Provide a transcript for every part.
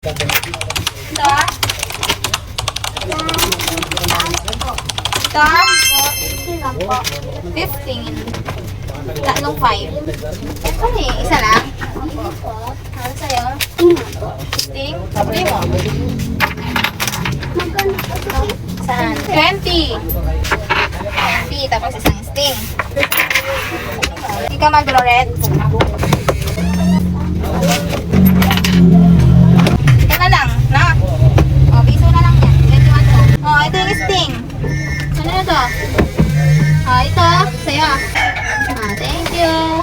Ito. Ito. 15. Tatlong 5. Ano eh? Isa lang? Ano sa'yo? Sting? Sabi mo? Saan? 20. 20. Tapos isang sting. Hindi ka mag-red. Ito na lang, na? O, piso na lang yan. 21 to. O, ito yung sting. Ano na to? Ito, sa'yo. Thank you.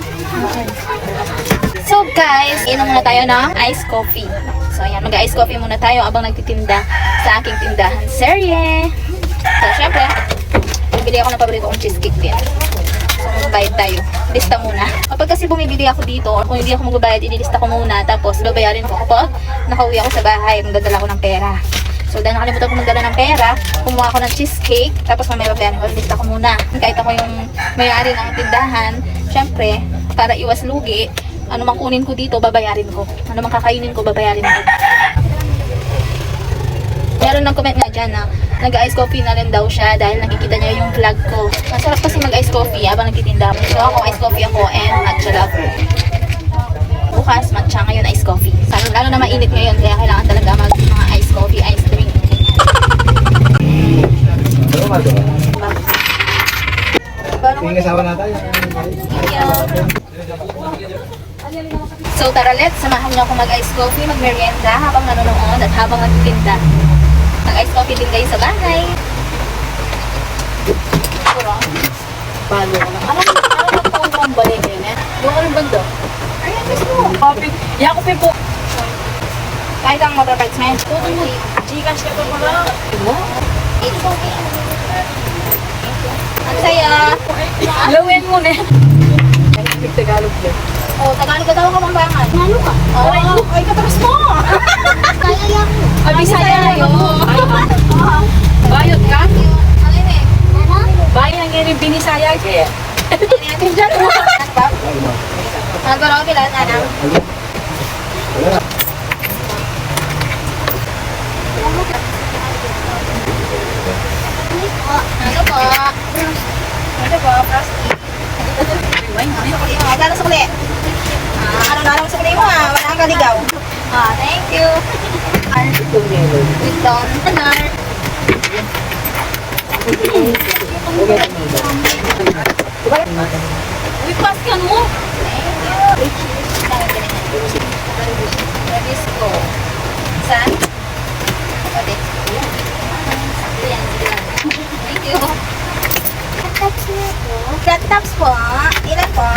So guys, inom muna tayo ng iced coffee. So ayan, mag-iced coffee muna tayo habang nagtitinda sa aking tindahan serye. So syempre, bibili ako ng paborito kong cheesecake din. So magbayad tayo. Lista muna. Kapag kasi bumibili ako dito, or kung hindi ako magbabayad, ililista ko muna. Tapos babayarin ko kapag nakauwi ako sa bahay, magdadala ko ng pera. So dahil nakalimutan ko magdala ng pera, kumuha ako ng cheesecake, tapos mamaya babayarin ko, ililista ko muna. Kahit ako yung may-ari ng tindahan, syempre, para iwas lugi, ano mang kunin ko dito, babayarin ko. Ano mang kakainin ko, babayarin ko. Meron nag-comment nga dyan na nag-ice coffee na rin daw siya dahil nakikita niya yung vlog ko. Masarap kasi mag-ice coffee habang nagtitinda ako. So ako, ice coffee ako and matcha lover. Bukas, matcha, ngayon ice coffee. Lalo na mainit ngayon, kaya kailangan talaga mga ice coffee, ice drink. Tingin kasawa natin. So tara, let's samahan niyo ako mag-ice coffee, mag-merienda habang nanonood at habang nagtitinda. Mag-ice coffee din kayo sa bahay. Puro. Paano ko na? Ano po ang balik yun eh? Doon ka rin banda? Ayan, mismo. Coffee. Yan ko po. Kahit ang motorbikes na yun. Gcash ka pa pala. It's okay. Ang saya. Lawin mo na. Speak Tagalog din. Oh, Tagalog ka daw kamambangan. Ano ka? Oh, ay, katapos mo. Kaya yan. Abisaya na yun. Bayot ka? Ano yun eh? Bayan ang nga binisaya kaya. Ano natin dyan? Ano ba? Ano ba ako bilan, anang? Ano po? Ano po? Frosty. Gano'n sukli? Ano na lang sukli mo ha? Wala kang kaligaw. Thank you. With Don. Anar. Uy, pas ka mo. Thank you. Disco. Saan? Pwede. Ayan, sige lang. Thank you. Flat tops po. Ilan po?